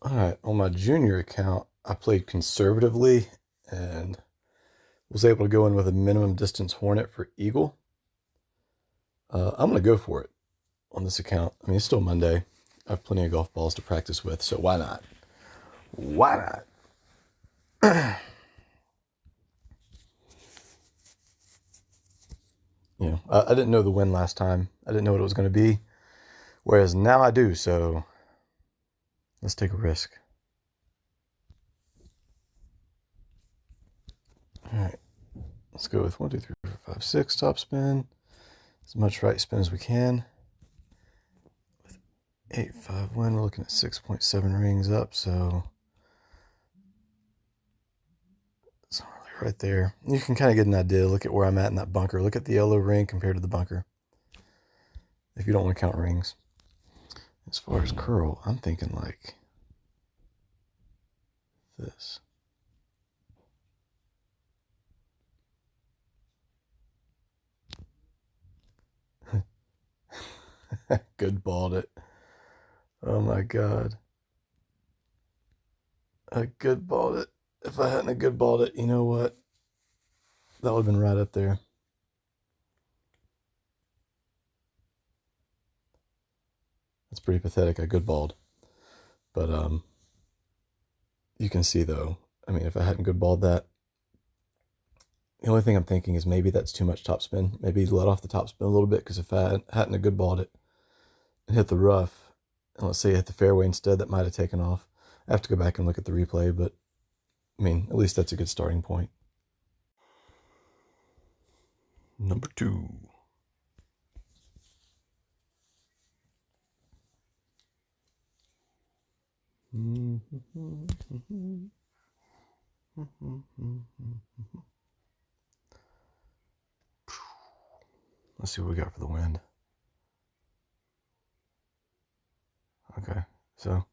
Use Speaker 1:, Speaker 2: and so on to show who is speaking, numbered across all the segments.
Speaker 1: All right, on my junior account, I played conservatively and was able to go in with a minimum distance hornet for eagle. I'm going to go for it on this account. I mean, it's still Monday. I have plenty of golf balls to practice with, so why not? Why not? I didn't know the wind last time. I didn't know what it was going to be, whereas now I do, so let's take a risk. All right, let's go with 1, 2, 3, 4, 5, 6 top spin. As much right spin as we can. 8-5 win. We're looking at 6.7 rings up, so it's right there. You can kind of get an idea. Look at where I'm at in that bunker. Look at the yellow ring compared to the bunker, if you don't want to count rings. As far as curl, I'm thinking like this. Good balled it. Oh my God. I good balled it. If I hadn't a good balled it, you know what? That would have been right up there. That's pretty pathetic. I good balled. But you can see though, I mean, if I hadn't good balled that, the only thing I'm thinking is maybe that's too much topspin. Maybe let off the topspin a little bit, because if I hadn't a good balled it and hit the rough, and let's say I hit the fairway instead, that might have taken off. I have to go back and look at the replay, but I mean, at least that's a good starting point. Number 2. Let's see what we got for the wind. Okay, so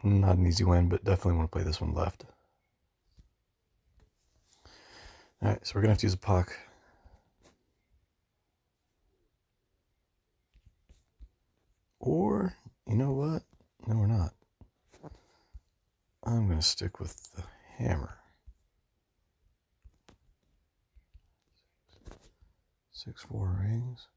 Speaker 1: not an easy win, but definitely want to play this one left. All right, so we're gonna have to use a puck. Or, you know what? No, we're not. I'm gonna stick with the hammer. 6-4 rings.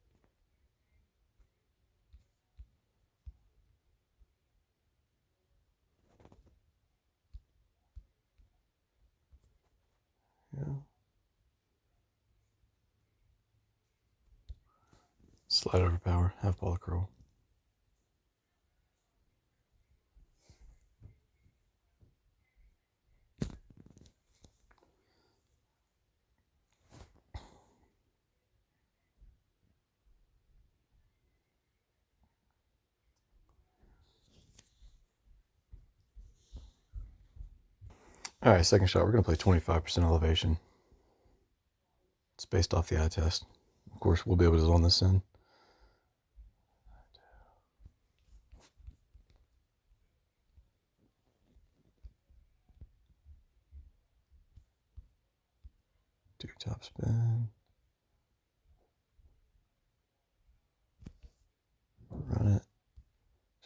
Speaker 1: Yeah. Slide over power, half ball curl. All right, second shot, we're gonna play 25% elevation. It's based off the eye test. Of course, we'll be able to zone this in. Do top spin. Run it.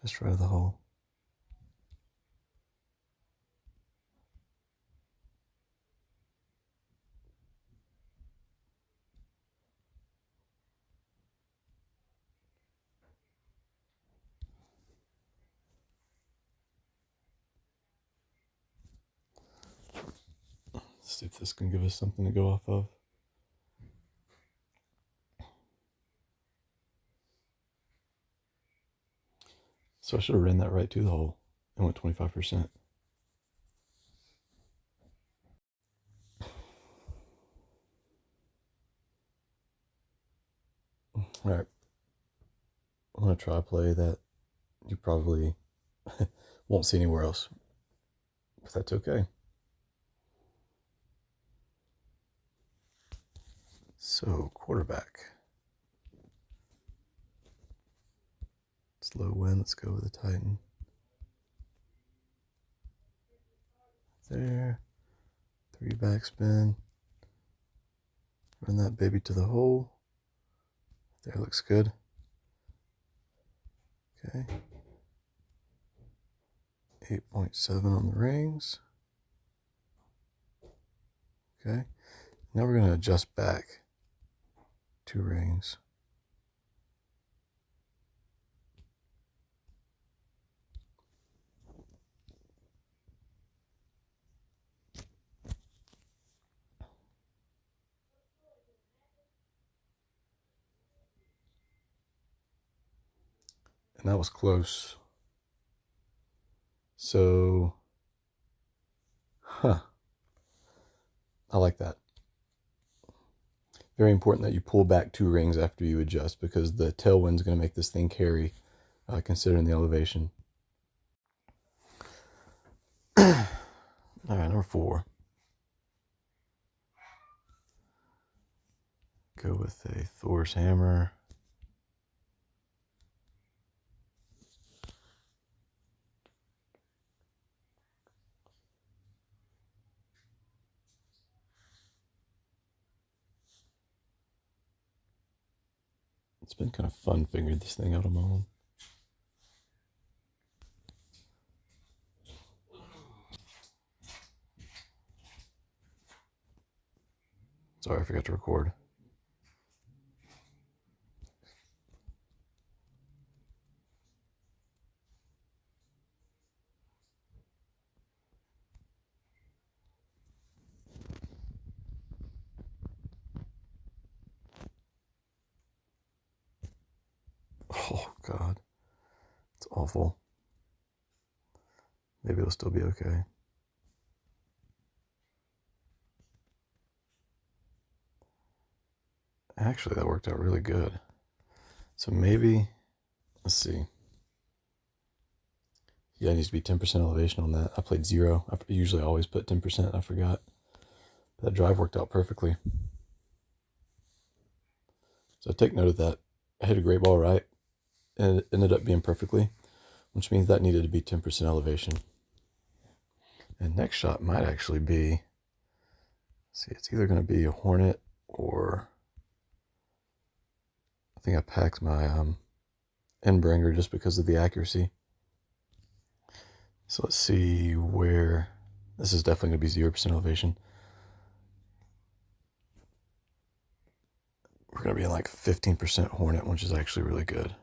Speaker 1: Just right of the hole. Let's see if this can give us something to go off of. So I should have ran that right to the hole and went 25%. All right. I'm going to try a play that you probably won't see anywhere else, but that's okay. So, quarterback. Slow wind. Let's go with the Titan. There. 3 backspin. Run that baby to the hole. There, looks good. Okay. 8.7 on the rings. Okay. Now we're going to adjust back 2 rings. And that was close. So, I like that. Very important that you pull back 2 rings after you adjust, because the tailwind is going to make this thing carry, considering the elevation. All right, number 4. Go with a Thor's hammer. It's been kind of fun figuring this thing out on my own. Sorry, I forgot to record. Oh, God. It's awful. Maybe it'll still be okay. Actually, that worked out really good. So maybe, let's see. Yeah, it needs to be 10% elevation on that. I played 0. I usually always put 10%. I forgot. That drive worked out perfectly. So take note of that. I hit a great ball right, and it ended up being perfectly, which means that needed to be 10% elevation. And next shot might actually be, see, it's either going to be a Hornet or I think I packed my Endbringer just because of the accuracy. So let's see where, this is definitely going to be 0% elevation. We're going to be in like 15% Hornet, which is actually really good.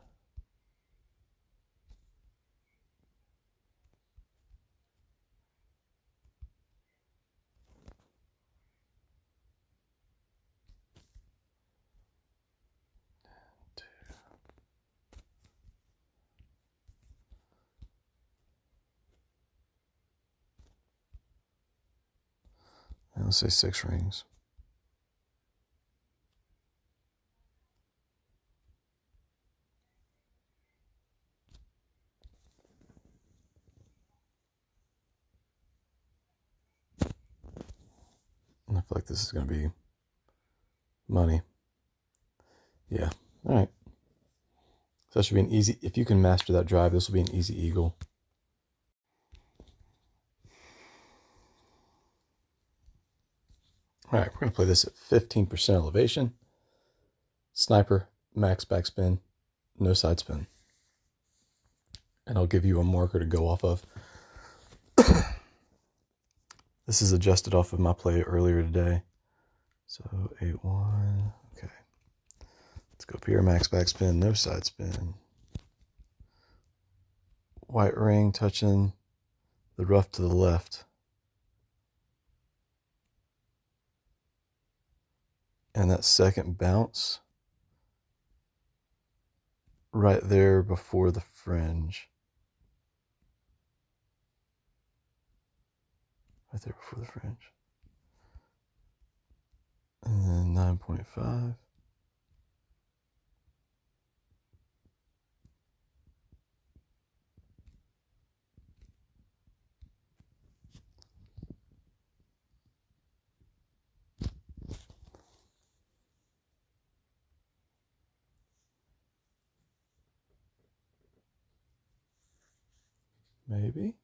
Speaker 1: And let's say 6 rings. And I feel like this is going to be money. Yeah. All right. So that should be an easy, if you can master that drive, this will be an easy eagle. All right, we're going to play this at 15% elevation. Sniper, max backspin, no side spin. And I'll give you a marker to go off of. This is adjusted off of my play earlier today. So 8-1, okay. Let's go up here, max backspin, no side spin. White ring touching the rough to the left. And that second bounce right there before the fringe. Right there before the fringe. And then 9.5. Maybe.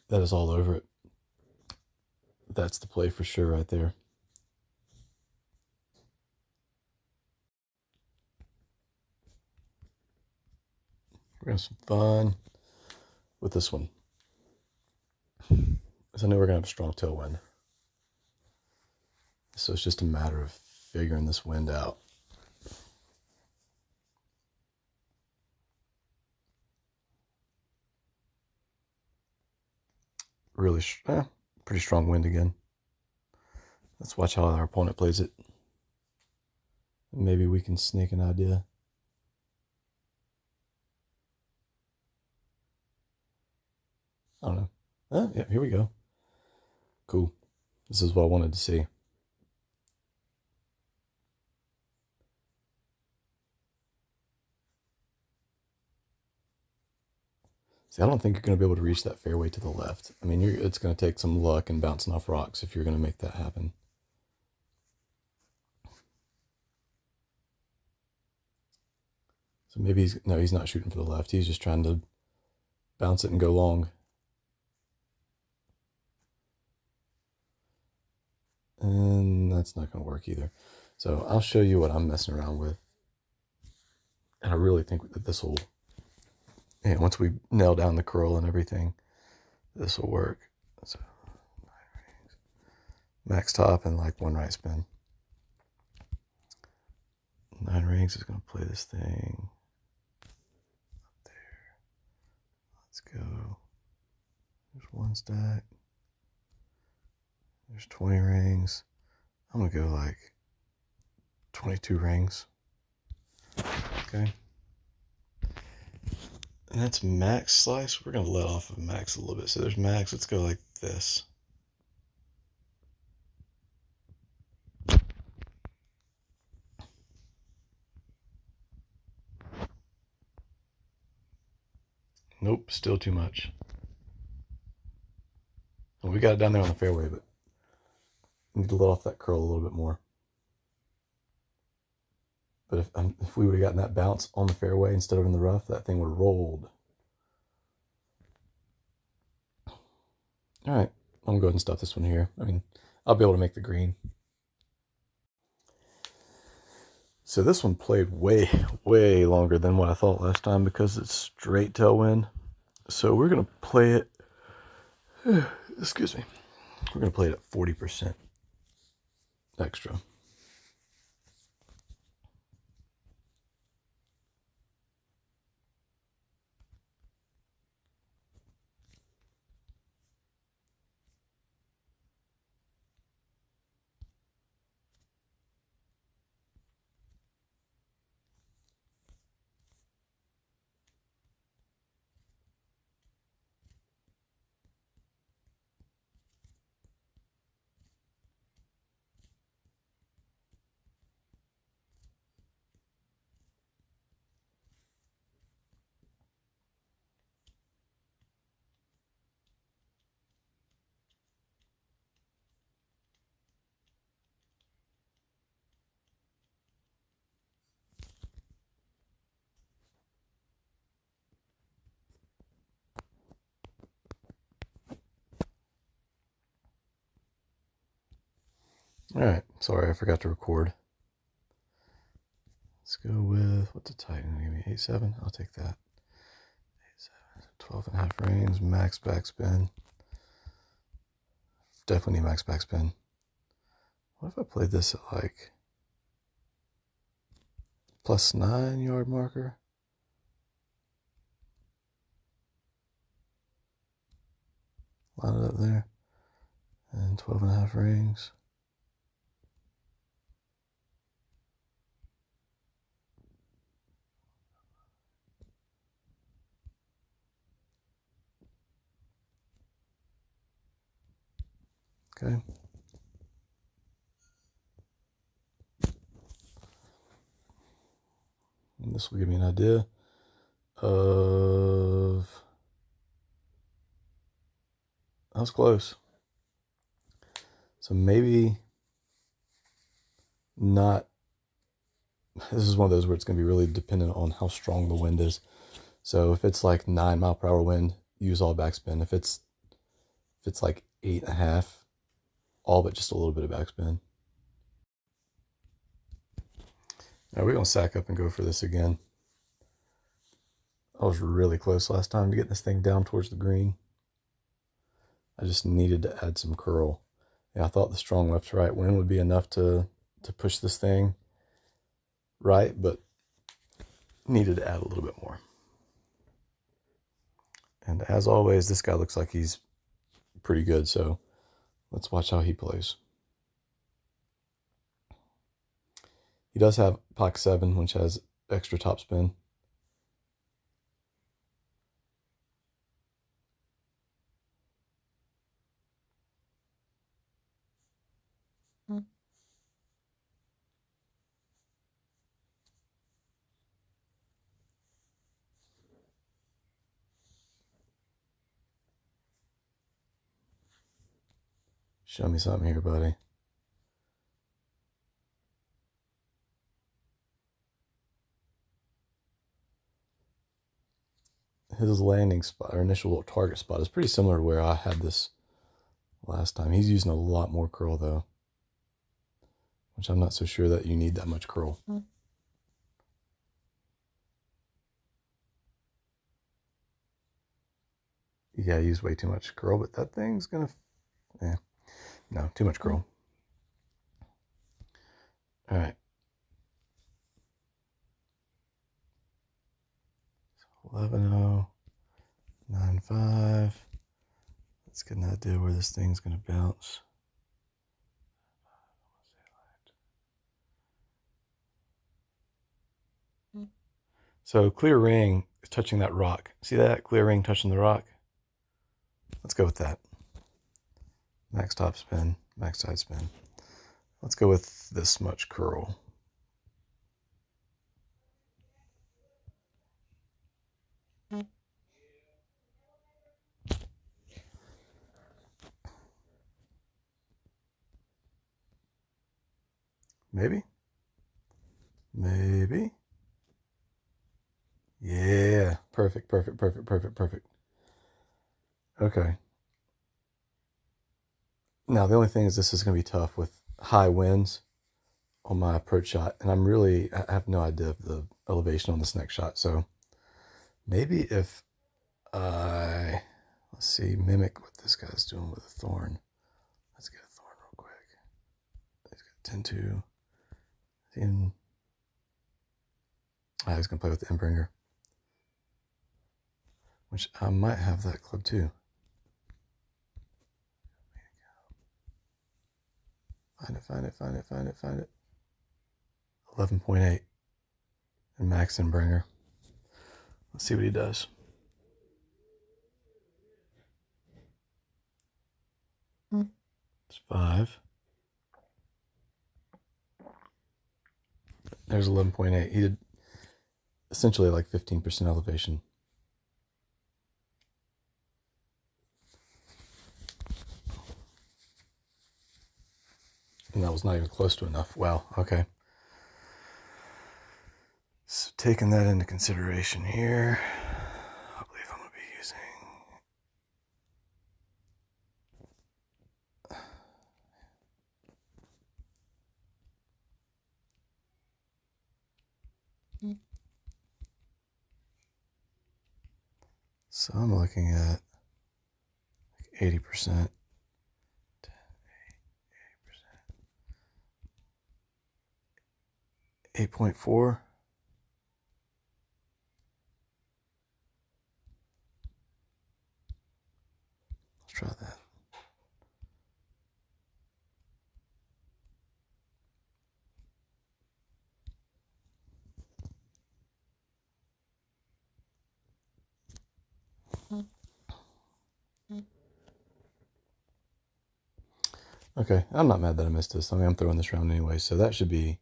Speaker 1: That is all over it. That's the play for sure right there. We're gonna have some fun. with this one. Because I know we're going to have a strong tailwind. So it's just a matter of figuring this wind out. Really, pretty strong wind again. Let's watch how our opponent plays it. Maybe we can sneak an idea. I don't know. Yeah, here we go. Cool. This is what I wanted to see. See, I don't think you're going to be able to reach that fairway to the left. I mean, it's going to take some luck and bouncing off rocks if you're going to make that happen. So maybe he's not shooting for the left. He's just trying to bounce it and go long. And that's not going to work either. So I'll show you what I'm messing around with. And I really think that this will, once we nail down the curl and everything, this will work. So 9 rings, max top, and like 1 right spin. 9 rings is going to play this thing up there. Let's go. There's 1 stack. There's 20 rings. I'm going to go like 22 rings. Okay. And that's max slice. We're going to let off of max a little bit. So there's max. Let's go like this. Nope, still too much. Well, we got it down there on the fairway, but we need to let off that curl a little bit more. But if we would have gotten that bounce on the fairway instead of in the rough, that thing would have rolled. All right, I'm going to go ahead and stop this one here. I mean, I'll be able to make the green. So this one played way, way longer than what I thought last time because it's straight tailwind. So we're going to play it, excuse me, we're going to play it at 40% extra. All right, sorry, I forgot to record. Let's go with, what's the Titan give me? 8.7? I'll take that. 8.7, 12.5 rings, max backspin. Definitely need max backspin. What if I played this at like plus 9 yard marker? Line it up there. And 12.5 rings. Okay. And this will give me an idea of, that was close. So maybe not, this is one of those where it's going to be really dependent on how strong the wind is. So if it's like 9 mile per hour wind, use all backspin. If it's like 8.5, all but just a little bit of backspin. Now we're going to sack up and go for this again. I was really close last time to getting this thing down towards the green. I just needed to add some curl. Yeah, I thought the strong left to right wind would be enough to push this thing right, but needed to add a little bit more. And as always, this guy looks like he's pretty good, so let's watch how he plays. He does have Pock 7, which has extra topspin. Show me something here, buddy. His landing spot, or initial little target spot, is pretty similar to where I had this last time. He's using a lot more curl, though, which I'm not so sure that you need that much curl. Yeah, I use way too much curl, but that thing's gonna, no, too much curl. All right. 11-0, 9-5. Let's get an idea where this thing's gonna bounce. So clear ring is touching that rock. See that? Clear ring touching the rock? Let's go with that. Max top spin, max side spin. Let's go with this much curl. Maybe? Maybe? Yeah, perfect, perfect, perfect, perfect, perfect. Okay. Now, the only thing is this is going to be tough with high winds on my approach shot, and I have no idea of the elevation on this next shot, so maybe if I, let's see, mimic what this guy's doing with a thorn. Let's get a thorn real quick. He's got 10-2. He's going to play with the Endbringer, which I might have that club too. Find it, find it, find it, find it, find it. 11.8 and Max Endbringer. Let's see what he does. It's 5. There's 11.8. He did essentially like 15% elevation. And that was not even close to enough. Wow, okay. So taking that into consideration here, I believe I'm going to be using so I'm looking at 80%. 8.4. Let's try that. Okay, I'm not mad that I missed this. I mean, I'm throwing this round anyway, so that should be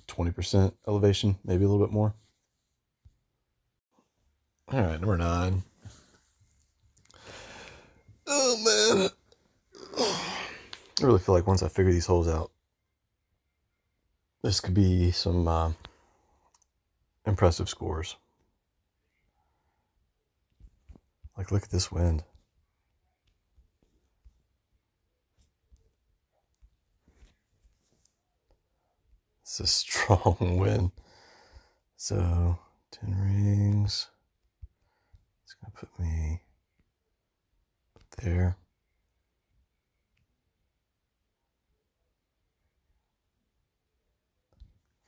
Speaker 1: 20% elevation, maybe a little bit more. All right, number 9. Oh, man. I really feel like once I figure these holes out, this could be some impressive scores. Like, look at this wind. It's a strong wind. So 10 rings. It's going to put me there.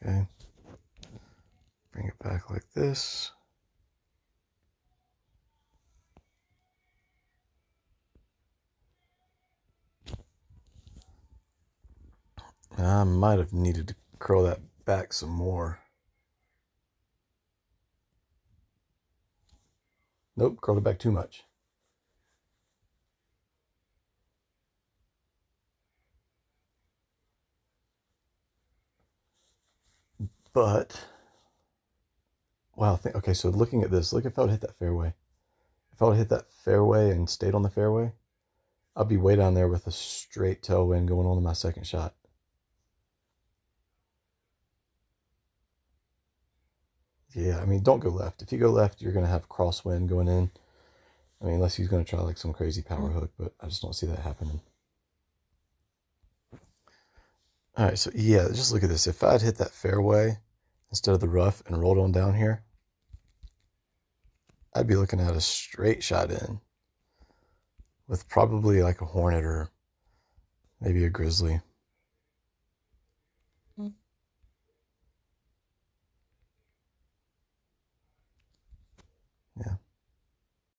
Speaker 1: Okay. Bring it back like this. I might have needed to curl that back some more. Nope, curled it back too much. But, wow, okay, so looking at this, look if I would hit that fairway. If I would hit that fairway and stayed on the fairway, I'd be way down there with a straight tailwind going on in my second shot. Yeah, I mean, don't go left. If you go left, you're going to have crosswind going in. I mean, unless he's going to try like some crazy power hook, but I just don't see that happening. All right, so yeah, just look at this. If I'd hit that fairway instead of the rough and rolled on down here, I'd be looking at a straight shot in with probably like a Hornet or maybe a Grizzly.